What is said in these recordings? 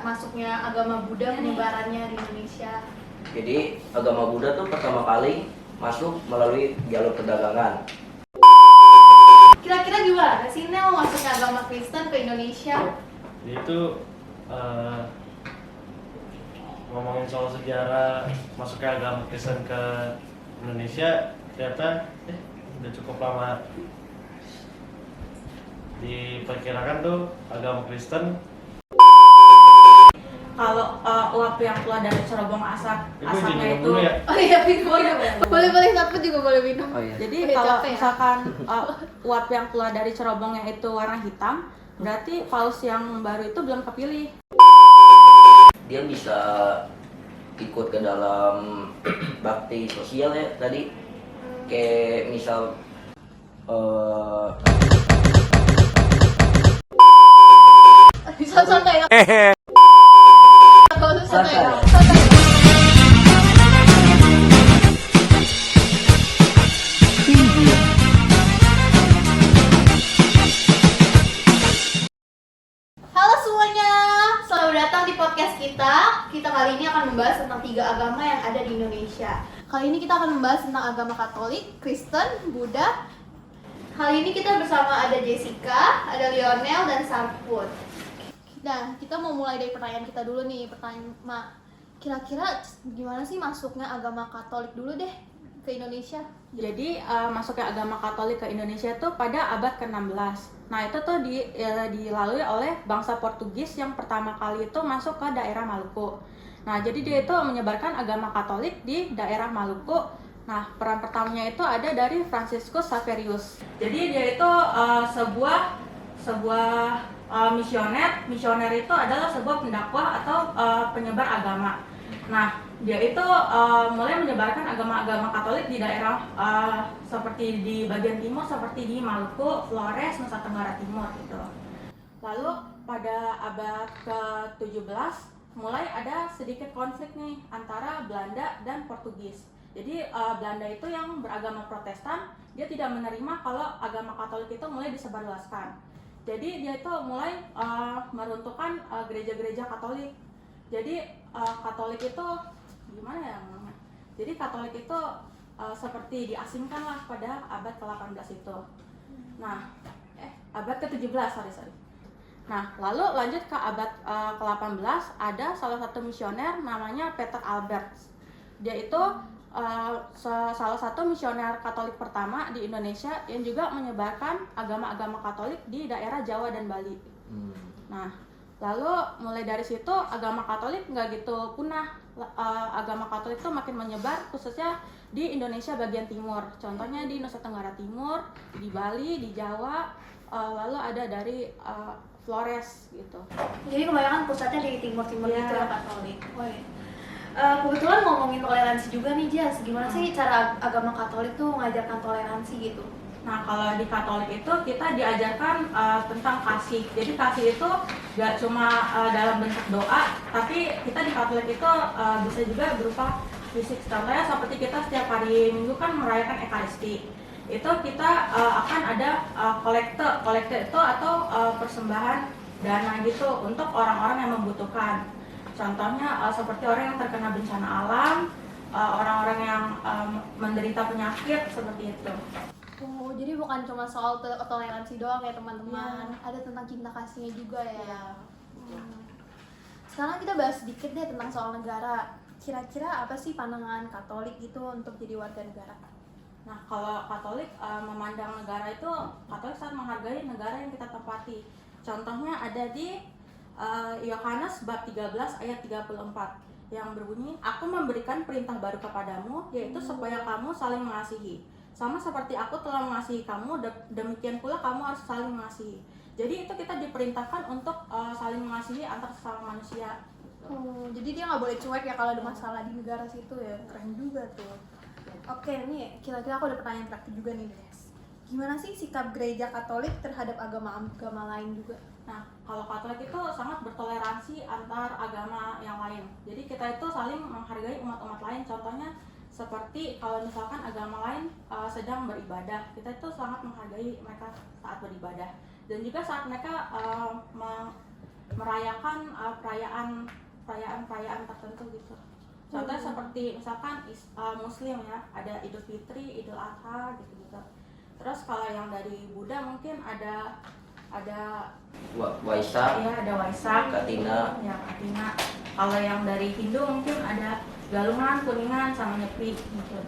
masuknya agama Buddha penyebarannya di Indonesia? Jadi agama Buddha tuh pertama kali masuk melalui jalur perdagangan. Kira-kira gimana sih Nel masuknya agama Kristen ke Indonesia? Itu ngomongin soal sejarah masuknya agama Kristen ke Indonesia, ternyata udah cukup lama. Diperkirakan tuh agama Kristen. Kalau uap yang keluar dari cerobong asapnya itu ya? Oh iya, boleh satu juga boleh minum. Oh iya. jadi Udah kalau capek ya? misalkan uap yang keluar dari cerobongnya itu warna hitam, berarti paus yang baru itu belum kepilih. Dia bisa ikut ke dalam bakti sosial ya tadi. Kayak misal Santai. Santai. Halo semuanya, selamat datang di podcast kita. Kita kali ini akan membahas tentang 3 agama yang ada di Indonesia. Kali ini kita akan membahas tentang agama Katolik, Kristen, Buddha. Kali ini kita bersama ada Jessica, ada Lionel, dan Sarput. Nah, kita mau mulai dari pertanyaan kita dulu nih. Pertanyaan kira-kira gimana sih masuknya agama Katolik dulu deh ke Indonesia? Jadi masuknya agama Katolik ke Indonesia itu pada abad ke-16. Nah itu tuh dilalui oleh bangsa Portugis yang pertama kali itu masuk ke daerah Maluku. Nah jadi dia itu menyebarkan agama Katolik di daerah Maluku. Nah peran pertamanya itu ada dari Franciscus Xaverius. Jadi dia itu sebuah misioner itu adalah sebuah pendakwah atau penyebar agama. Nah, dia itu mulai menyebarkan agama-agama Katolik di daerah seperti di bagian timur, seperti di Maluku, Flores, Nusa Tenggara Timur gitu. Lalu pada abad ke-17 mulai ada sedikit konflik nih antara Belanda dan Portugis. Jadi Belanda itu yang beragama Protestan, dia tidak menerima kalau agama Katolik itu mulai disebarluaskan. Jadi dia itu mulai meruntuhkan gereja-gereja Katolik. Jadi Katolik itu gimana ya namanya? Jadi Katolik itu seperti diasingkan lah pada abad ke-18 itu. Nah, abad ke-17 sorry. Nah, lalu lanjut ke abad ke-18 ada salah satu misioner namanya Peter Albert. Dia itu salah satu misioner Katolik pertama di Indonesia yang juga menyebarkan agama-agama Katolik di daerah Jawa dan Bali. Nah, lalu mulai dari situ agama Katolik nggak gitu punah. Agama Katolik itu makin menyebar khususnya di Indonesia bagian timur. Contohnya di Nusa Tenggara Timur, di Bali, di Jawa, lalu ada dari Flores gitu. Jadi kebanyakan pusatnya di timur-timur Iya. gitu ya Katolik. Oh, iya. Kebetulan ngomongin toleransi juga nih Jas, gimana sih cara agama Katolik tuh mengajarkan toleransi gitu? Nah kalau di Katolik itu kita diajarkan tentang kasih. Jadi kasih itu gak cuma dalam bentuk doa, tapi kita di Katolik itu bisa juga berupa fisik. Contohnya seperti kita setiap hari Minggu kan merayakan Ekaristi. Itu kita akan ada kolekte itu atau persembahan dana gitu untuk orang-orang yang membutuhkan. Contohnya seperti orang yang terkena bencana alam, orang-orang yang menderita penyakit seperti itu. Oh, jadi bukan cuma soal toleransi doang ya teman-teman, Iya. ada tentang cinta kasihnya juga ya. Sekarang kita bahas sedikit deh tentang soal negara. Kira-kira apa sih pandangan Katolik gitu untuk jadi warga negara? Nah, kalau Katolik memandang negara itu, Katolik sangat menghargai negara yang kita tempati. Contohnya ada di Yohanes bab 13 ayat 34 yang berbunyi, "Aku memberikan perintah baru kepadamu, yaitu supaya kamu saling mengasihi. Sama seperti aku telah mengasihi kamu, demikian pula kamu harus saling mengasihi." Jadi itu kita diperintahkan untuk saling mengasihi antar sesama manusia. Oh, jadi dia nggak boleh cuek ya kalau ada masalah di negara situ ya, keren juga tuh. Oke, nih kira-kira aku ada pertanyaan terakhir juga nih Des. Gimana sih sikap gereja Katolik terhadap agama-agama lain juga? Nah, kalau Katolik itu sangat bertoleransi antar agama yang lain. Jadi kita itu saling menghargai umat-umat lain. Contohnya seperti kalau misalkan agama lain sedang beribadah, kita itu sangat menghargai mereka saat beribadah. Dan juga saat mereka merayakan perayaan tertentu gitu. Contoh seperti misalkan Muslim ya, ada Idul Fitri, Idul Adha gitu-gitu. Terus kalau yang dari Buddha mungkin ada Waisak, ya ada Waisak, Katina. ya Katina. Kalau yang dari Hindu mungkin ada Galungan, Kuningan, sama Nyepi gitu.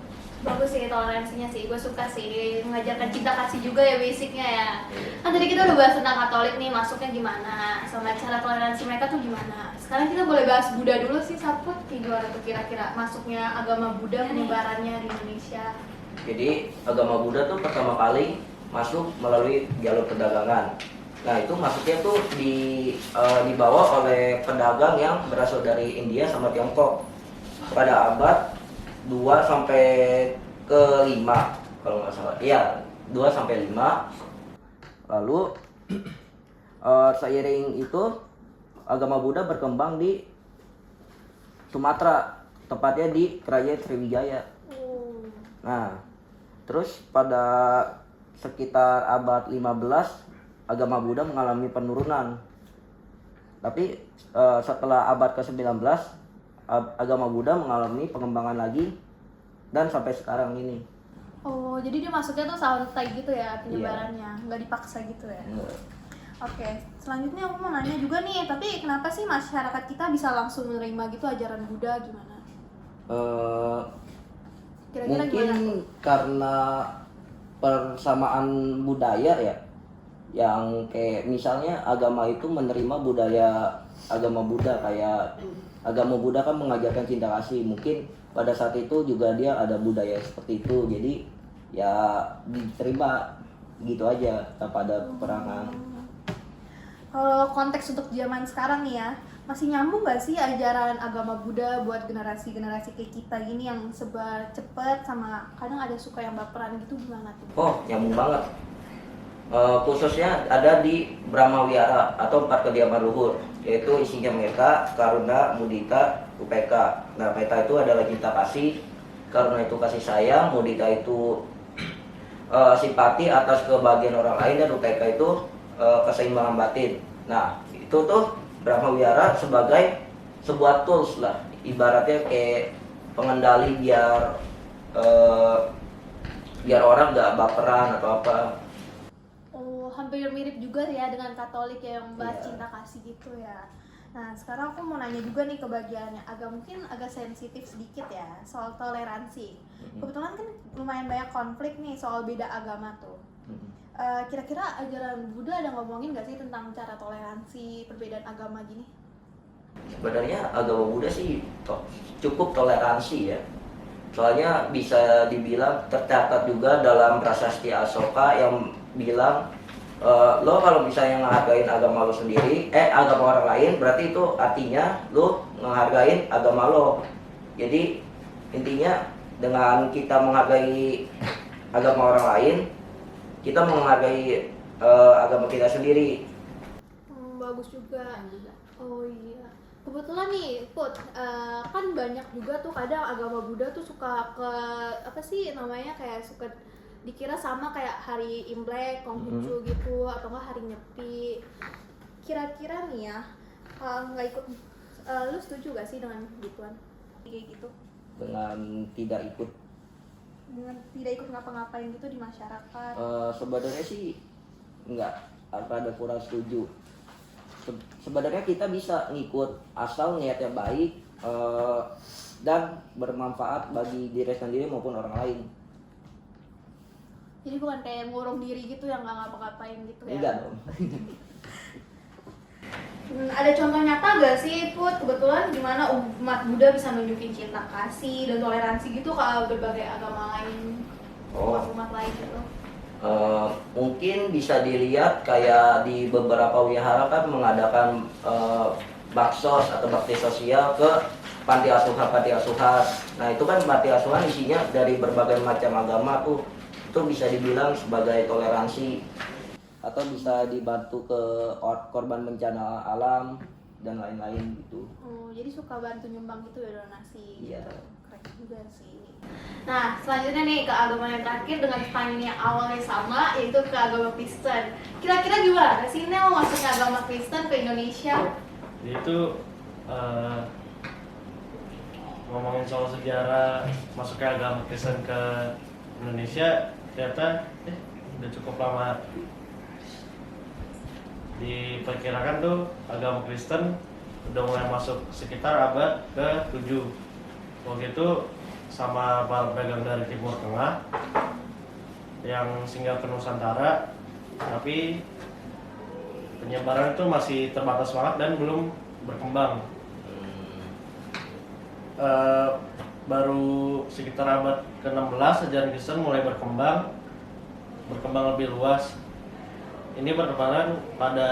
Bagus sih toleransinya sih, gue suka sih mengajarkan cinta kasih juga ya basicnya ya. Kan tadi kita udah bahas tentang Katolik nih, masuknya gimana, sama cara toleransi mereka tuh gimana. Sekarang kita boleh bahas Buddha dulu sih, Saput, gimana tuh kira-kira masuknya agama Buddha, penyebarannya di Indonesia. Jadi agama Buddha tuh pertama kali masuk melalui jalur perdagangan. Nah itu masuknya tuh dibawa oleh pedagang yang berasal dari India sama Tiongkok pada abad 2 sampai ke 5 kalau nggak salah. Iya, 2 sampai 5. Lalu seiring itu agama Buddha berkembang di Sumatera, tepatnya di Kerajaan Sriwijaya. Nah, terus pada sekitar abad 15 agama Buddha mengalami penurunan. Tapi setelah abad ke-19 agama Buddha mengalami pengembangan lagi dan sampai sekarang ini. Oh, jadi dia masuknya tuh santai gitu ya penyebarannya, nggak dipaksa gitu ya? Oke, selanjutnya aku mau nanya juga nih, tapi kenapa sih masyarakat kita bisa langsung menerima gitu ajaran Buddha gimana? Kira-kira Mungkin gimana? karena persamaan budaya ya, yang kayak misalnya agama itu menerima budaya agama Buddha, kayak agama Buddha kan mengajarkan cinta kasih, mungkin pada saat itu juga dia ada budaya seperti itu, jadi ya diterima gitu aja tanpa ada peperangan. Kalau konteks untuk zaman sekarang nih ya, masih nyambung gak sih ajaran agama Buddha buat generasi-generasi kayak kita gini yang sebar cepet sama kadang ada suka yang baperan gitu, gimana tuh? Oh, nyambung banget. Khususnya ada di Brahmawihara atau 4 kediaman luhur, yaitu isinya Metta, Karuna, Mudita, Upeka. Nah, Metta itu adalah cinta kasih, Karuna itu kasih sayang, Mudita itu simpati atas kebahagiaan orang lain, dan Upeka itu keseimbangan batin. Nah, itu tuh Brahmawihara sebagai sebuah tools lah, ibaratnya kayak pengendali biar orang gak baperan atau apa. Oh, hampir mirip juga ya dengan Katolik ya, yang membahas Iya. cinta kasih gitu ya. Nah, sekarang aku mau nanya juga nih ke bagiannya mungkin agak sensitif sedikit ya, soal toleransi. Kebetulan kan lumayan banyak konflik nih soal beda agama tuh. Kira-kira ajaran Buddha ada ngomongin gak sih tentang cara toleransi perbedaan agama gini? Sebenarnya agama Buddha sih cukup toleransi ya. Soalnya bisa dibilang tercatat juga dalam Prasasti Asoka yang bilang lo kalau misalnya ngehargain agama lo sendiri, agama orang lain, berarti itu artinya lo ngehargain agama lo. Jadi intinya dengan kita menghargai agama orang lain, kita menghargai agama kita sendiri. Bagus juga. Oh iya. Kebetulan nih, Put, kan banyak juga tuh kadang agama Buddha tuh suka ke apa sih namanya, kayak suka dikira sama kayak hari Imlek, Konghucu gitu, atau enggak hari Nyepi. Kira-kira nih ya, nggak ikut, lu setuju gak sih dengan gituan kayak gitu? Dengan tidak ikut Dengan tidak ikut ngapa-ngapain gitu di masyarakat? sebenarnya sih enggak, ada kurang setuju. Sebenarnya kita bisa ngikut asal niatnya baik dan bermanfaat bagi diri sendiri maupun orang lain. Jadi bukan kayak ngurung diri gitu yang nggak ngapa-ngapain gitu ya? Enggak dong. Ada contoh nyata gak sih, Put, kebetulan gimana umat Buddha bisa nunjukin cinta kasih dan toleransi gitu ke berbagai agama lain, umat-umat lain gitu? Mungkin bisa dilihat kayak di beberapa wihara kan mengadakan baksos atau bakti sosial ke panti asuhan. Nah itu kan panti asuhan isinya dari berbagai macam agama tuh, itu bisa dibilang sebagai toleransi. Atau bisa dibantu ke korban bencana alam, dan lain-lain gitu. Oh, jadi suka bantu nyumbang gitu ya, donasi Iya. gitu. Keren juga sih. Nah, selanjutnya nih ke agama yang terakhir dengan pertanyaan yang awalnya sama, yaitu ke agama Kristen. Kira-kira gimana sih Nel masuk ke agama Kristen ke Indonesia? Jadi itu ngomongin soal sejarah masuknya agama Kristen ke Indonesia, ternyata udah cukup lama. Diperkirakan tuh agama Kristen udah mulai masuk sekitar abad ke-7. Waktu itu sama para pedagang dari Timur Tengah yang singgah ke Nusantara, tapi penyebaran itu masih terbatas banget dan belum berkembang. Baru sekitar abad ke-16 ajaran Kristen mulai berkembang lebih luas. Ini berkembang pada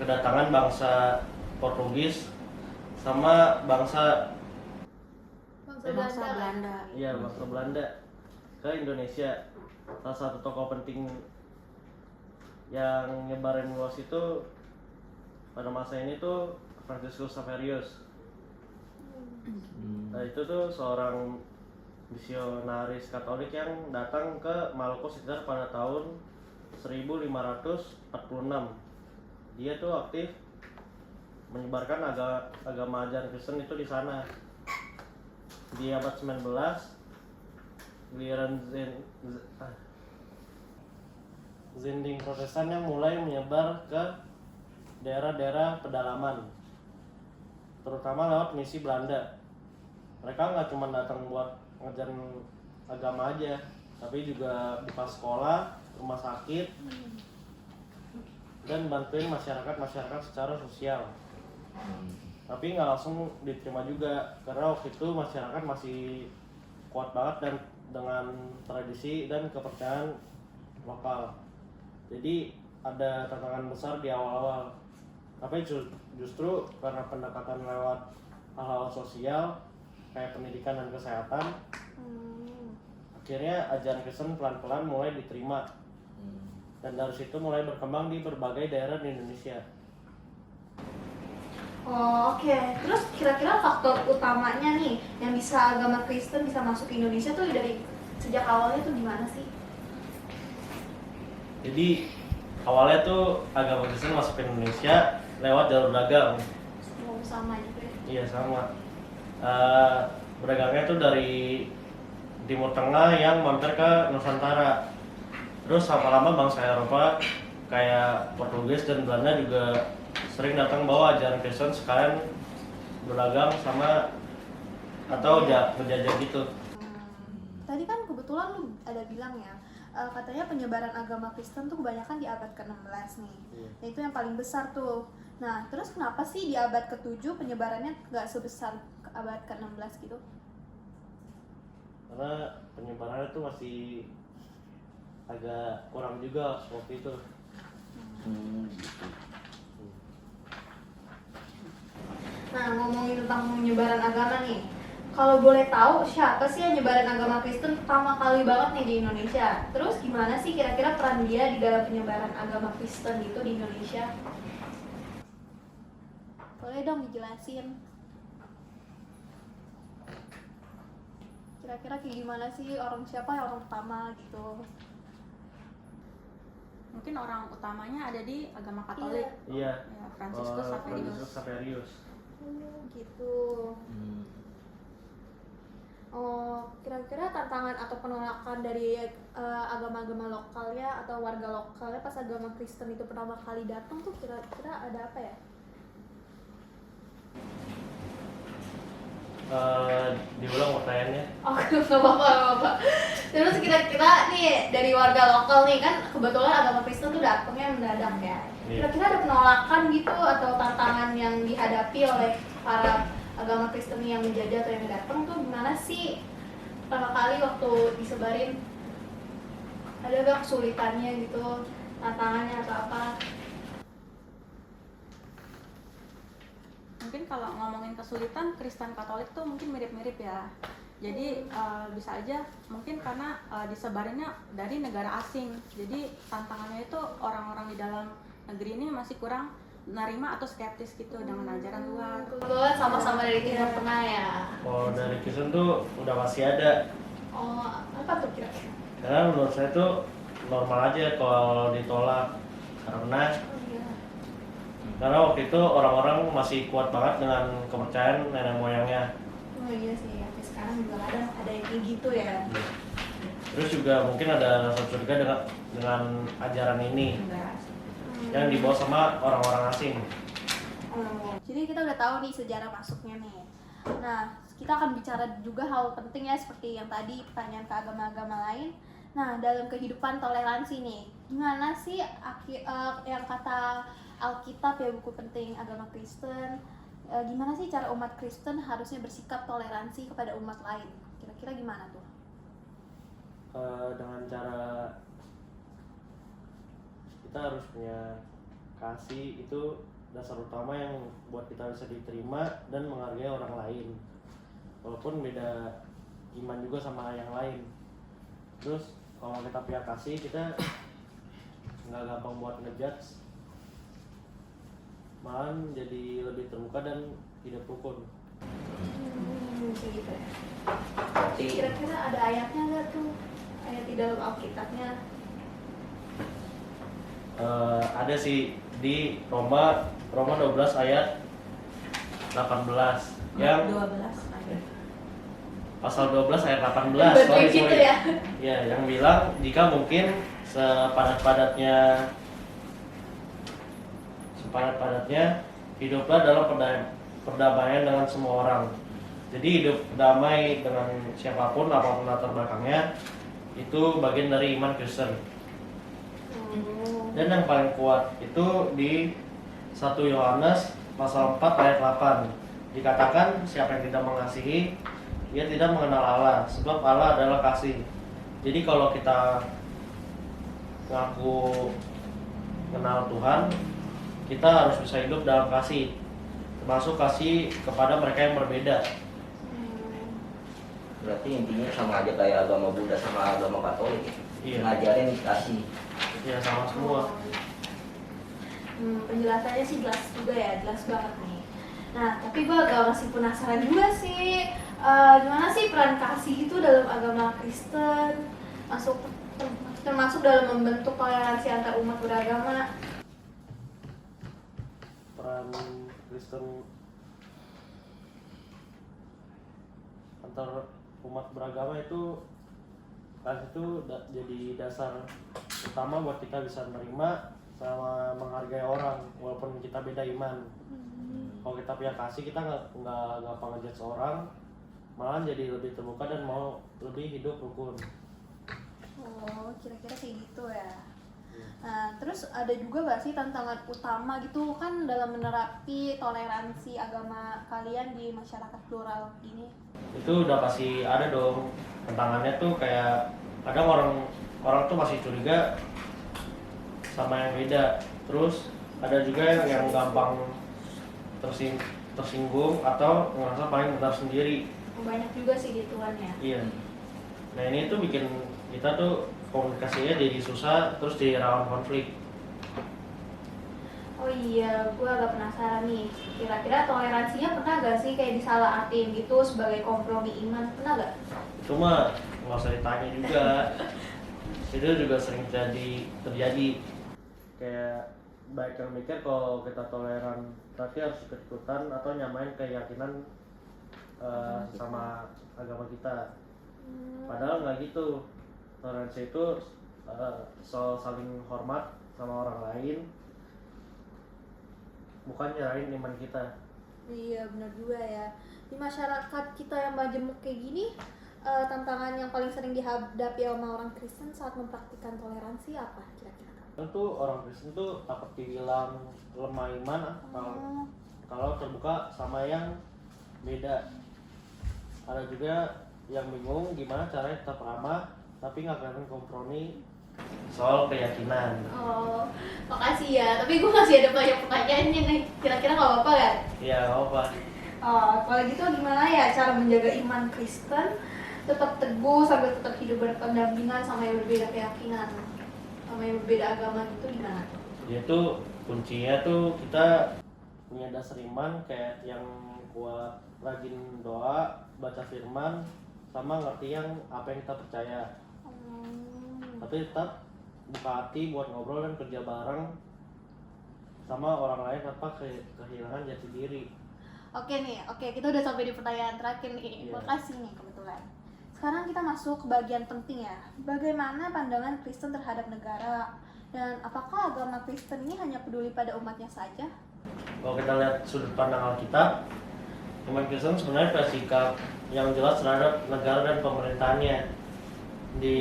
kedatangan bangsa Portugis sama bangsa Belanda. Iya, bangsa Belanda ke Indonesia. Salah satu tokoh penting yang nyebarin luas itu pada masa ini tuh Franciscus Xaverius. Nah, itu tuh seorang misionaris Katolik yang datang ke Maluku sekitar pada tahun 1546. Dia tuh aktif menyebarkan agama ajaran Kristen itu di sana. Di abad 19, giliran Zinding Protestan yang mulai menyebar ke daerah-daerah pedalaman, terutama lewat misi Belanda. Mereka nggak cuma datang buat ngajarin agama aja, tapi juga buka sekolah, rumah sakit, dan bantuin masyarakat secara sosial. Tapi nggak langsung diterima juga, karena waktu itu masyarakat masih kuat banget dan dengan tradisi dan kepercayaan lokal. Jadi ada tantangan besar di awal-awal. Tapi justru karena pendekatan lewat hal-hal sosial kayak pendidikan dan kesehatan, akhirnya ajaran Kristen pelan-pelan mulai diterima. Dan dari situ mulai berkembang di berbagai daerah di Indonesia. Oh, oke. Terus kira-kira faktor utamanya nih yang bisa agama Kristen bisa masuk ke Indonesia tuh dari sejak awalnya tuh gimana sih? Jadi awalnya tuh agama Kristen masuk ke Indonesia lewat jalur dagang. Oh, sama gitu ya. Iya, sama. Berdagangnya tuh dari Timur Tengah yang mampir ke Nusantara. Terus lama-lama bangsa Eropa kayak Portugis dan Belanda juga sering datang bawa ajaran Kristen sekalian berdagang sama atau berjajah gitu. Tadi kan kebetulan lu ada bilang ya, katanya penyebaran agama Kristen tuh kebanyakan di abad ke-16 nih. Nah, itu yang paling besar tuh. Nah, terus kenapa sih di abad ke-7 penyebarannya nggak sebesar ke abad ke-16 gitu? Karena penyebarannya tuh masih agak kurang juga waktu itu. Gitu. Nah, ngomongin tentang penyebaran agama nih, kalau boleh tahu siapa sih yang nyebarin agama Kristen pertama kali banget nih di Indonesia? Terus gimana sih kira-kira peran dia di dalam penyebaran agama Kristen gitu di Indonesia? Boleh dong dijelasin. Kira-kira kayak gimana sih siapa yang orang pertama gitu? Mungkin orang utamanya ada di agama Katolik. Iya. Ya, Franciscus Xaverius. Gitu. Oh, kira-kira tantangan atau penolakan dari agama-agama lokalnya atau warga lokalnya pas agama Kristen itu pertama kali datang tuh kira-kira ada apa ya? Diulang pertanyaannya. Oh, nggak apa-apa. Terus kira-kira nih dari warga lokal nih kan kebetulan agama Kristen tuh datangnya mendadak ya. Kira-kira ada penolakan gitu atau tantangan yang dihadapi oleh para agama Kristen yang menjajah atau yang datang tuh gimana sih? Pertama kali waktu disebarin ada gak kesulitannya gitu, tantangannya atau apa? Mungkin kalau ngomongin kesulitan, Kristen Katolik tuh mungkin mirip-mirip ya. Jadi bisa aja mungkin karena disebarinnya dari negara asing. Jadi tantangannya itu orang-orang di dalam negeri ini masih kurang menerima atau skeptis gitu dengan ajaran luar. Kebetulan sama-sama dari Timur Tengah ya. Kalau dari Kristen tuh udah masih ada. Oh, apa tuh kira-kira? Karena menurut saya tuh normal aja kalau ditolak. Karena Oh iya. waktu itu orang-orang masih kuat banget dengan kepercayaan nenek moyangnya. Oh iya sih, sampai sekarang juga kadang ada yang kayak gitu ya. Terus juga mungkin ada rasa curiga dengan ajaran ini Enggak. yang dibawa sama orang-orang asing. Jadi kita udah tahu nih sejarah masuknya nih. Nah, kita akan bicara juga hal penting ya seperti yang tadi pertanyaan ke agama-agama lain. Nah, dalam kehidupan toleransi nih, gimana sih yang kata Alkitab ya, buku penting agama Kristen, gimana sih cara umat Kristen harusnya bersikap toleransi kepada umat lain? Kira-kira gimana tuh? Dengan cara kita harus punya kasih, itu dasar utama yang buat kita bisa diterima dan menghargai orang lain walaupun beda iman juga sama yang lain. Terus kalau kita punya kasih, kita nggak gampang buat ngejudge, malah jadi lebih terbuka dan hidup rukun. Kayak gitu ya. Berarti Kira-kira ada ayatnya nggak tuh? Ayat di dalam Alkitabnya? Ada sih di Roma 12 ayat 18 yang 12. pasal 12 ayat 18. Berarti gitu ya? Ya, yang bilang jika mungkin sepadat-padatnya hiduplah dalam perdamaian dengan semua orang. Jadi hidup damai dengan siapapun, apapun latar belakangnya, itu bagian dari iman Kristen. Dan yang paling kuat itu di 1 Yohanes pasal 4 ayat 8. Dikatakan siapa yang tidak mengasihi, ia tidak mengenal Allah, sebab Allah adalah kasih. Jadi kalau kita ngaku kenal Tuhan, kita harus bisa hidup dalam kasih, termasuk kasih kepada mereka yang berbeda. berarti intinya sama aja kayak agama Buddha sama agama Katolik ya. Iya. Ngajarin kasih. Ya sama semua. Penjelasannya sih jelas juga ya, jelas banget nih. Nah, tapi gue agak masih penasaran juga sih, gimana sih peran kasih itu dalam agama Kristen, termasuk dalam membentuk toleransi antar umat beragama. Peran Kristen antar umat beragama itu jadi dasar utama buat kita bisa menerima sama menghargai orang walaupun kita beda iman. Kalau kita punya kasih, kita nggak gampang ngejudge orang, malah jadi lebih terbuka dan mau lebih hidup rukun. Oh, kira-kira kayak gitu ya. Nah, terus ada juga gak sih tantangan utama gitu kan dalam menerapi toleransi agama kalian di masyarakat plural ini? Itu udah pasti ada dong. Tantangannya tuh kayak kadang orang tuh masih curiga sama yang beda. Terus ada juga yang gampang tersinggung atau ngerasa paling benar sendiri. Banyak juga sih gituan ya. Iya. Nah ini tuh bikin kita tuh komunikasinya jadi susah, terus jadi rawan konflik. Oh iya, gue agak penasaran nih. Kira-kira toleransinya pernah gak sih kayak disalahartiin gitu sebagai kompromi iman? Pernah gak? Itu mah nggak usah ditanya juga. Itu juga sering terjadi. Kayak baik yang mikir kalau kita toleran berarti harus ikut-ikutan atau nyamain keyakinan sama agama kita. Padahal nggak gitu. Toleransi itu soal saling hormat sama orang lain, bukan nyerahin iman kita. Iya, benar juga ya. Di masyarakat kita yang majemuk kayak gini, tantangan yang paling sering dihadapi sama orang Kristen saat mempraktikkan toleransi apa kira-kira? Tentu orang Kristen tuh takut dibilang lemah iman kalau terbuka sama yang beda. Ada juga yang bingung gimana caranya tetap ramah tapi nggak kelihatan kompromi soal keyakinan. Oh, makasih ya. Tapi gue masih ada banyak pertanyaannya nih. Kira-kira nggak apa-apa kan? Iya, nggak apa. Oh, kalau gitu gimana ya cara menjaga iman Kristen tetap teguh sambil tetap hidup berpendampingan sama yang berbeda keyakinan, sama yang berbeda agama gitu gimana? Dia tuh kuncinya tuh kita punya dasar iman kayak yang kuat, rajin doa, baca firman, sama ngerti yang apa yang kita percaya. Tapi tetap buka hati buat ngobrol dan kerja bareng sama orang lain tanpa kehilangan jati diri. Oke, kita udah sampai di pertanyaan terakhir nih. Iya. Makasih nih kebetulan. Sekarang kita masuk ke bagian penting ya. Bagaimana pandangan Kristen terhadap negara? Dan apakah agama Kristen ini hanya peduli pada umatnya saja? Kalau kita lihat sudut pandang Alkitab, umat Kristen sebenarnya bersikap yang jelas terhadap negara dan pemerintahannya. Di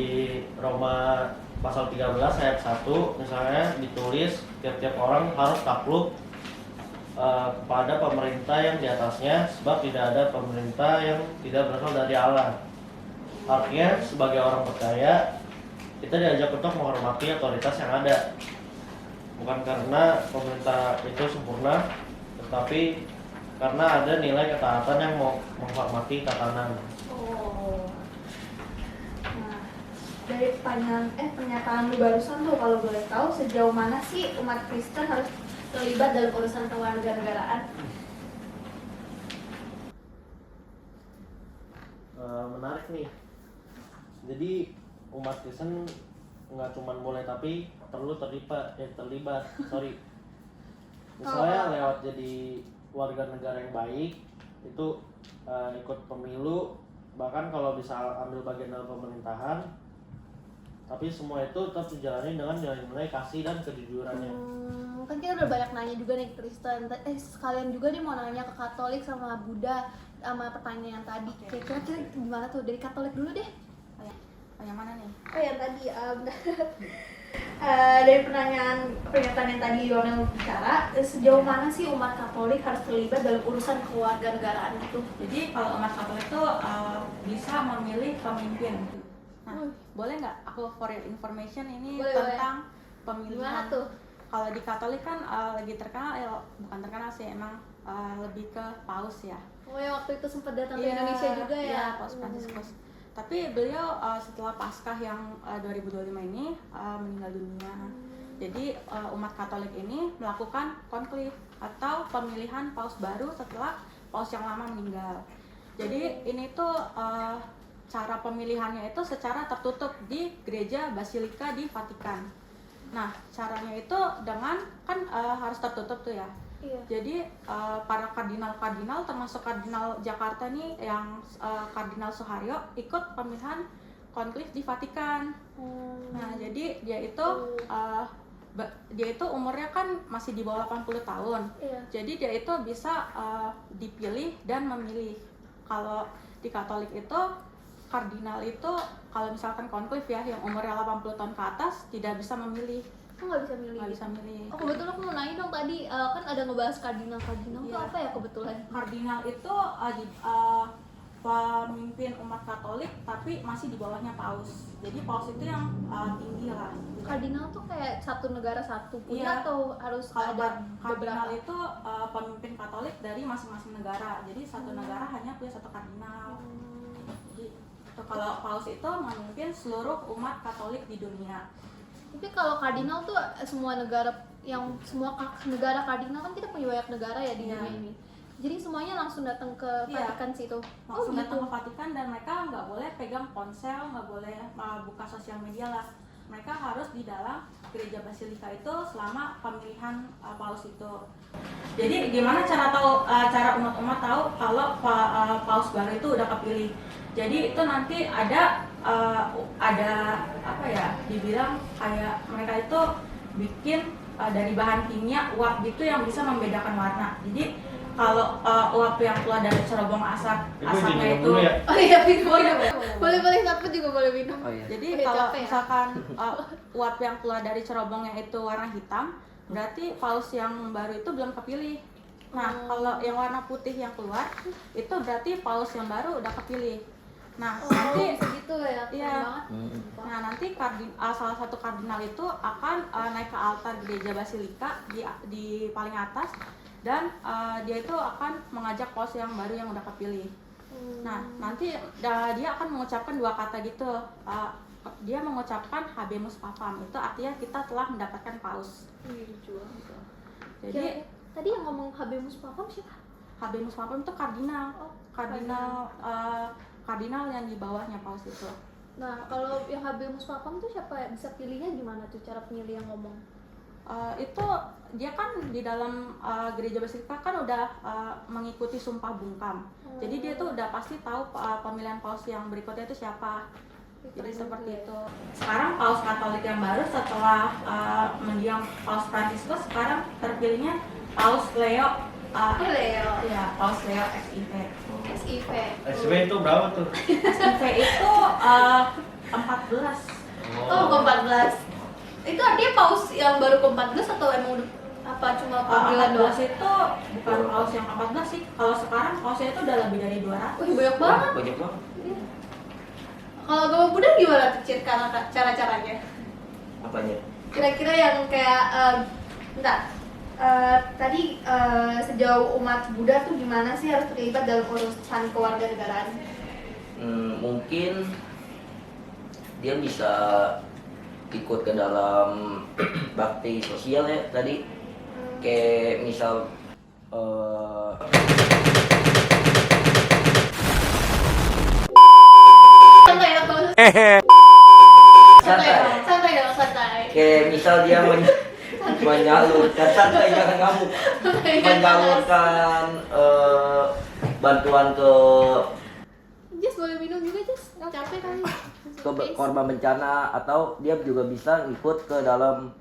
Roma pasal 13 ayat 1 misalnya ditulis tiap-tiap orang harus takluk kepada pemerintah yang di atasnya, sebab tidak ada pemerintah yang tidak berasal dari Allah. Artinya sebagai orang percaya kita diajak untuk menghormati otoritas yang ada, bukan karena pemerintah itu sempurna, tetapi karena ada nilai ketaatan yang mau menghormati tatanan. Nah, dari pernyataan lu barusan tuh, kalau boleh tahu sejauh mana sih umat Kristen harus terlibat dalam urusan kewarganegaraan? Menarik nih. Jadi umat Kristen nggak cuma boleh tapi perlu terlibat. Misalnya lewat jadi warga negara yang baik, itu ikut pemilu, bahkan kalau bisa ambil bagian dalam pemerintahan. Tapi semua itu tetap dijalani dengan nilai-nilai kasih dan kejujurannya. Kan kita udah banyak nanya juga nih Kristen. Sekalian juga nih mau nanya ke Katolik sama Buddha sama pertanyaan tadi. Kira-kira gimana tuh? Dari Katolik dulu deh. Yang mana nih? Oh yang tadi, dari pernyataan yang tadi Lionel bicara, sejauh mana sih umat Katolik harus terlibat dalam urusan kewarganegaraan itu? Jadi kalau umat Katolik itu bisa memilih pemimpin. Nah, boleh nggak aku for your information ini Boleh. tentang Gimana pemilihan? tuh? Kalau di Katolik kan lagi terkenal, bukan terkenal sih, emang lebih ke Paus ya. Oh yang waktu itu sempat datang ke Indonesia juga ya? Iya, Paus Fransiskus. Tapi beliau setelah Paskah yang 2025 ini meninggal dunia. Jadi umat Katolik ini melakukan konklave atau pemilihan paus baru setelah paus yang lama meninggal. Jadi ini tuh cara pemilihannya itu secara tertutup di gereja Basilika di Vatikan. Nah, caranya itu dengan kan harus tertutup tuh ya. Iya. Jadi para kardinal termasuk kardinal Jakarta nih yang Kardinal Suharyo ikut pemilihan konklave di Vatikan. Nah, jadi dia itu umurnya kan masih di bawah 80 tahun. Iya. Jadi dia itu bisa dipilih dan memilih. Kalau di Katolik itu kardinal itu kalau misalkan konklave ya yang umurnya 80 tahun ke atas tidak bisa memilih. Aku nggak bisa milih. Nggak bisa milih. Oh kebetulan aku mau nanya dong tadi, kan ada ngebahas kardinal itu Iya. apa ya kebetulan? Kardinal itu pemimpin umat Katolik tapi masih di bawahnya paus. Jadi paus itu yang tinggi lah. Kardinal tuh kayak satu negara satu punya Iya. atau harus Kalau ada kardinal beberapa? itu pemimpin Katolik dari masing-masing negara. Jadi satu negara hanya punya satu kardinal. Jadi kalau paus itu memimpin seluruh umat Katolik di dunia. Tapi kalau kardinal tuh semua negara negara kardinal kan kita punya banyak negara ya di Iya. dunia ini. Jadi semuanya langsung datang ke Iya. Vatikan situ. Langsung gitu. datang ke Vatikan dan mereka nggak boleh pegang ponsel, nggak boleh buka sosial media lah. Mereka harus di dalam gereja Basilika itu selama pemilihan paus itu. Jadi gimana cara umat-umat tahu kalau paus baru itu udah kepilih? Jadi itu nanti ada apa ya? Dibilang kayak mereka itu bikin dari bahan kimia uap gitu yang bisa membedakan warna. Jadi kalau uap yang keluar dari cerobong asapnya itu ya. Oh iya, boleh satu juga boleh minum. Oh iya. jadi Udah kalau capek ya? misalkan uap yang keluar dari cerobongnya itu warna hitam, berarti paus yang baru itu belum kepilih. Nah, kalau yang warna putih yang keluar, itu berarti paus yang baru udah kepilih. Nah, nanti bisa gitu ya, keren Iya. banget. Nah, nanti salah satu kardinal itu akan naik ke altar gereja Basilika di paling atas dan dia itu akan mengajak paus yang baru yang udah kepilih. Nah, nanti dia akan mengucapkan dua kata gitu. Dia mengucapkan Habemus Papam. Itu artinya kita telah mendapatkan paus. Lucu banget. Jadi tadi yang ngomong Habemus Papam siapa? Habemus Papam itu kardinal, Oh, kardinal yang di bawahnya paus itu. Nah, kalau yang Habemus Papam tuh siapa? Bisa pilihnya gimana tuh cara pemilih yang ngomong? Itu dia kan di dalam gereja Basilika kan udah mengikuti sumpah bungkam. Jadi dia tuh udah pasti tahu pemilihan paus yang berikutnya itu siapa. Jadi seperti itu. Sekarang paus Katolik yang baru setelah mendiang Paus Fransiskus, sekarang terpilihnya Paus Leo. Leo. Ya, Paus Leo XIV. SIV. SV itu berapa tuh? XIV itu 14. Oh, ke-14. Itu artinya paus yang baru ke-14 atau emang udah apa cuma panggilan doang? 14 itu bukan paus yang 14 sih. Kalau sekarang pausnya itu udah lebih dari 200. Wih, banyak banget. Banyak banget. Kalau agama Buddha gimana tuh cara-caranya? Apanya? Kira-kira yang kayak tadi sejauh umat Buddha tuh gimana sih harus terlibat dalam urusan kewarganegaraan? Mungkin dia bisa ikut ke dalam bakti sosial ya tadi, kayak misal Santai ya, kalau santai dong, santai. kayak misal dia menyalurkan santai, jangan ngamuk, menyalurkan bantuan ke Jess boleh minum juga, Jess. Capek kali. korban bencana, atau dia juga bisa ikut ke dalam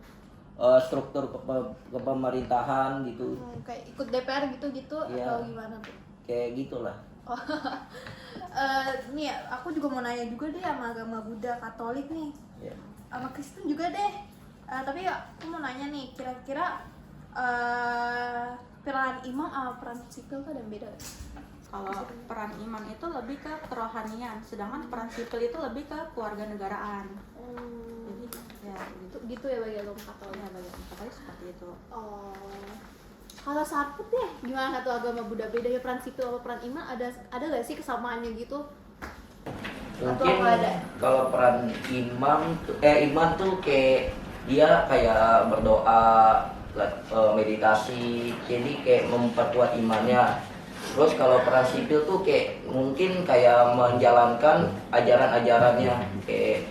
struktur kepemerintahan gitu, Kayak ikut DPR gitu-gitu Iya. atau gimana tuh? kayak gitulah. Oh, nih aku juga mau nanya juga deh sama agama Buddha, Katolik nih, Ya. sama Kristen juga deh. Tapi aku mau nanya nih, kira-kira peran imam sama peran sipil tuh ada yang beda? Kalau peran imam itu lebih ke kerohanian, sedangkan peran sipil itu lebih ke kewarganegaraan. Jadi ya Gitu ya bagi agama Katolik. ya bagi Katolik seperti itu. Oh, kalau saput deh, gimana tuh agama Buddha? Bedanya peran sipil sama peran imam ada gak sih kesamaannya gitu? Atau Mungkin apa ada? kalau peran imam tuh kayak dia kayak berdoa, meditasi, jadi kayak memperkuat imannya. Terus kalau peran sipil tuh kayak mungkin kayak menjalankan ajaran-ajarannya, kayak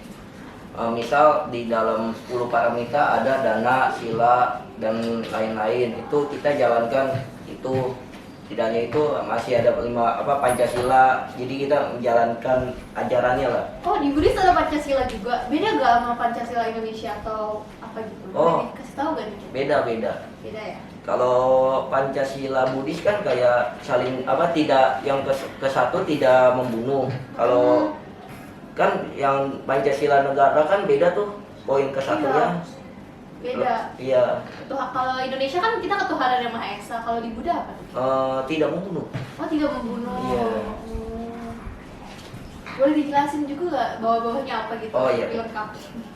misal di dalam 10 paramita ada dana, sila, dan lain-lain, itu kita jalankan itu. Tidaknya itu masih ada 5 Pancasila, jadi kita menjalankan ajarannya lah. Oh, di Buddhis ada Pancasila juga. Beda gak sama Pancasila Indonesia atau apa gitu? Oh. Boleh kasih tahu gak nih? Beda-beda. Beda ya? Kalau Pancasila Buddhis kan kayak saling tidak, yang ke satu tidak membunuh. Kalau kan yang Pancasila negara kan beda tuh, poin ke satunya. Beda. Iya. Kalau Indonesia kan kita ketuhanan yang Maha Esa. Kalau di Buddha apa tuh? Tidak membunuh. Oh, tidak membunuh. Iya. Boleh dijelasin juga gak bawah-bawahnya apa gitu? Oh, iya. Lengkap.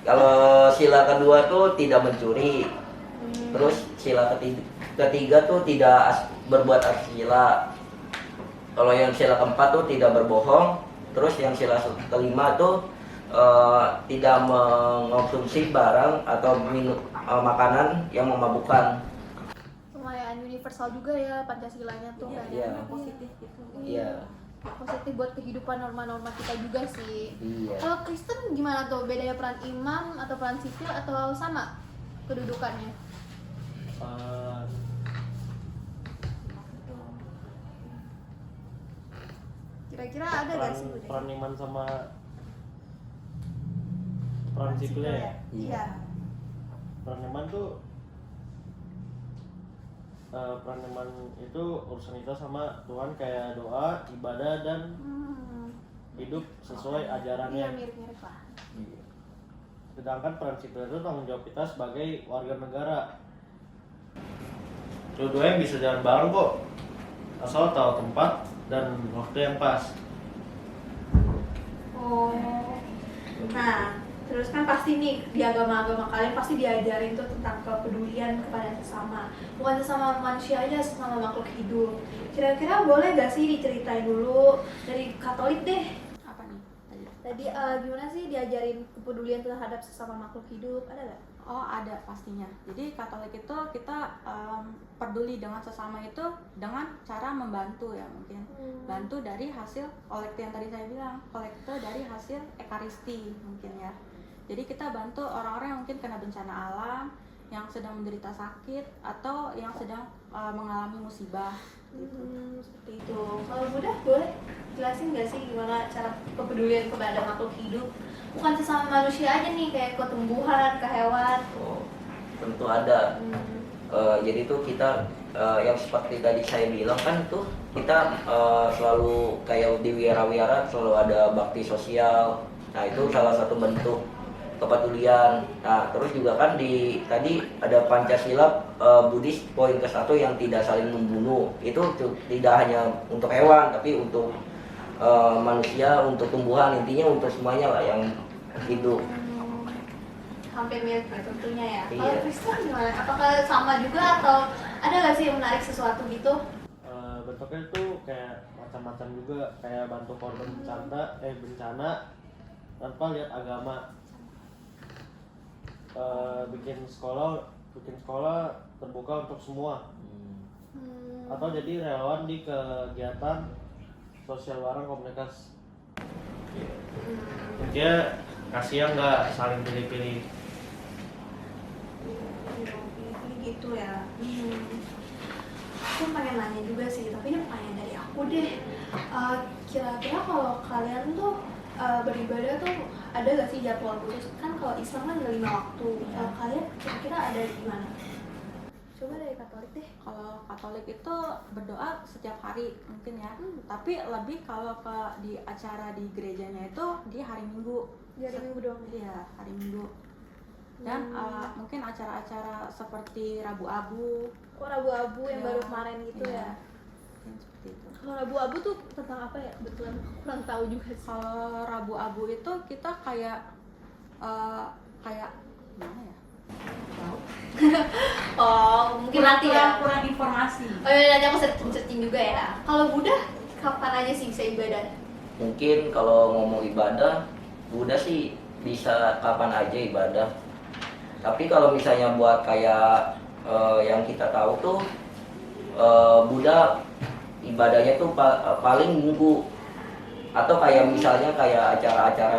Kalau sila kedua tuh tidak mencuri. Terus sila ketiga tuh tidak berbuat asusila. Kalau yang sila keempat tuh tidak berbohong. Terus yang sila kelima tuh tidak mengonsumsi barang atau makanan yang memabukkan. Lumayan universal juga ya Pancasilanya tuh. Iya. Positif gitu. Iya. Positif buat kehidupan norma-norma kita juga sih. Iya. Kalau Kristen gimana tuh? Bedanya peran imam atau peran sipil atau sama kedudukannya? Kira-kira ada gak sih? Peran iman sama peran sipilnya ya? Iya. Peran iman tuh peran iman itu urusan kita sama Tuhan, kayak doa, ibadah, dan hidup sesuai Iya, ajarannya. mirip-mirip lah. Iya. Sedangkan peran sipil itu tanggung jawab kita sebagai warga negara. Dua-duanya bisa jalan bareng kok, asal tahu tempat dan waktu yang pas. Oh. Nah, terus kan pasti nih di agama-agama kalian pasti diajarin tuh tentang kepedulian kepada sesama. Bukan sesama manusia aja, sesama makhluk hidup. Kira-kira boleh gak sih diceritain dulu dari Katolik deh? Apa nih? Tadi gimana sih diajarin kepedulian terhadap sesama makhluk hidup? Ada gak? Oh ada pastinya. Jadi Katolik itu kita peduli dengan sesama itu dengan cara membantu ya mungkin. Bantu dari hasil kolekte yang tadi saya bilang, kolekte dari hasil ekaristi mungkin ya. Jadi kita bantu orang-orang yang mungkin kena bencana alam, yang sedang menderita sakit atau yang sedang mengalami musibah. Seperti itu. Kalau Buddha boleh jelasin nggak sih gimana cara kepedulian kepada makhluk hidup? Bukan sesama manusia aja nih, kayak ke tumbuhan, ke hewan. Oh, tentu ada. Jadi tuh kita yang seperti tadi saya bilang kan tuh kita selalu kayak di wira-wira selalu ada bakti sosial. Nah itu salah satu bentuk kepedulian. Nah terus juga kan di tadi ada Pancasila Buddhis poin ke-1 yang tidak saling membunuh. Itu tidak hanya untuk hewan tapi untuk manusia, untuk tumbuhan, intinya untuk semuanya lah yang hidup. Hampir mirip tentunya ya. Iya. Kalau Kristen gimana? Apakah sama juga atau ada nggak sih yang menarik sesuatu gitu? Bentuknya tuh kayak macam-macam juga, kayak bantu korban bencana tanpa lihat agama. Bikin sekolah terbuka untuk semua. Atau jadi relawan di kegiatan sosial bareng komunitas. Intinya kasih yang nggak saling pilih-pilih. Gitu ya. Aku pengen nanya juga sih, tapi ini pertanyaan dari aku deh. Kira-kira kalau kalian tuh beribadah tuh ada gak sih jadwal khusus? Kan kalau Islam kan ada 5 waktu. Kalau kalian kira-kira ada di mana? Coba dari Katolik deh. Kalau Katolik itu berdoa setiap hari mungkin ya. Tapi lebih kalau di acara di gerejanya itu di hari Minggu. Di hari Minggu doang. Iya, hari Minggu. Dan mungkin acara-acara seperti Rabu Abu. Kok Rabu-Abu yang Ya, baru kemarin gitu ya? Mungkin seperti itu. Kalau Rabu-Abu tuh tentang apa ya? Betulan kurang tahu juga sih. Kalau Rabu Abu itu kita kayak gimana ya? Oh, mungkin nanti ya. Kurang informasi. Oh iya, nanti aku searching juga ya. Kalau Buddha, kapan aja sih bisa ibadah? Mungkin kalau ngomong ibadah, Buddha sih bisa kapan aja ibadah. Tapi kalau misalnya buat kayak yang kita tahu tuh Buddha ibadahnya tuh paling minggu. Atau kayak misalnya kayak acara-acara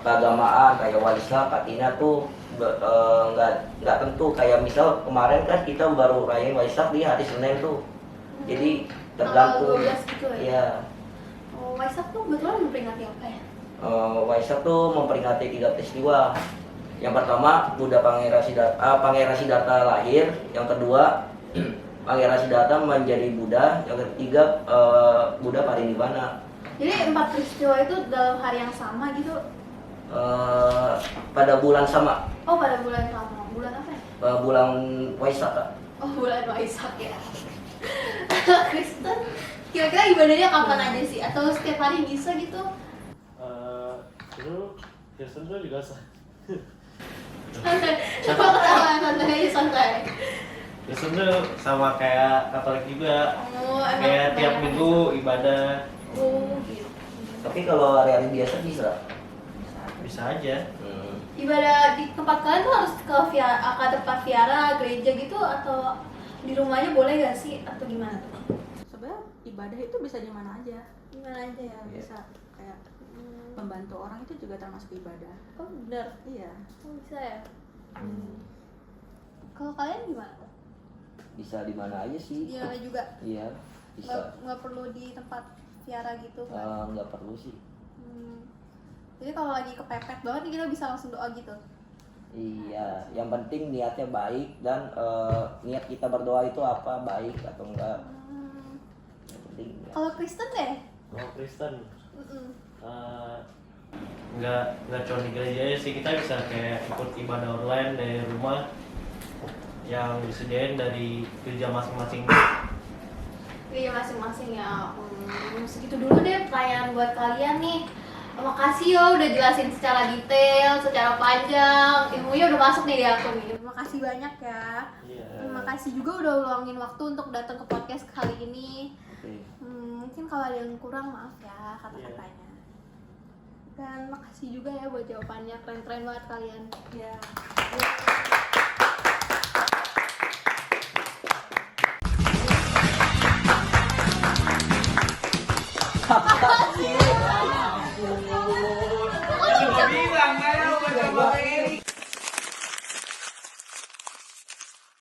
keagamaan kayak Waisak, Katina tuh nggak tentu. Kayak misal kemarin kan kita baru rayain Waisak di hari Senin tuh. Jadi tergantung. Tanggal 12 gitu ya? Iya. Oh, Waisak tuh kebetulan memperingati apa ya? Waisak tuh memperingati 3 peristiwa. Yang pertama Buddha Pangeran Siddhartha lahir. Yang kedua Pangeran Siddhartha menjadi Buddha. Yang ketiga Buddha parinibbana. Jadi 4 peristiwa itu dalam hari yang sama gitu? Pada bulan sama. Oh, pada bulan sama. Bulan apa ya? Bulan Waisak, Kak. Oh, bulan Waisak ya. Kristen, kira-kira ibadahnya kapan aja sih? Atau setiap hari bisa gitu? Itu Kristen tuh juga Coba ketawa, santai aja, santai. Kristen tuh sama kayak Katolik juga. Oh, emang Kayak tiap banyak minggu ibadah. Oh, gitu. Tapi kalau hari-hari biasa bisa. Bisa aja. Ibadah di tempat kalian tuh harus ke tempat viara, gereja gitu, atau di rumahnya boleh gak sih? Atau gimana tuh? Sebenarnya ibadah itu bisa di mana aja. Di mana aja ya? Bisa kayak membantu orang itu juga termasuk ibadah. Oh, bener. Iya. Oh, bisa ya? Kalau kalian gimana? Bisa di mana aja sih. Di mana juga? Iya, bisa. Nggak perlu di tempat viara gitu kan? Nggak perlu sih. Jadi kalau lagi kepepet banget nih kita bisa langsung doa gitu? Iya, yang penting niatnya baik dan niat kita berdoa itu apa, baik atau enggak. Yang penting. Kalau Kristen deh? Kalau Kristen Mm-mm. nggak cuma di gereja aja sih, kita bisa kayak ikut ibadah online dari rumah yang disediain dari gereja masing-masing. Iya masing-masing ya. Segitu dulu deh pertanyaan buat kalian nih. Makasih yo udah jelasin secara detail, secara panjang. Ilmunya udah masuk nih di aku nih. Terima kasih banyak ya. Iya. Terima kasih juga udah luangin waktu untuk datang ke podcast kali ini. Oke. Mungkin kalau ada yang kurang maaf ya kata-katanya. Dan makasih juga ya buat jawabannya, keren-keren banget kalian. Ya. Bilang kayak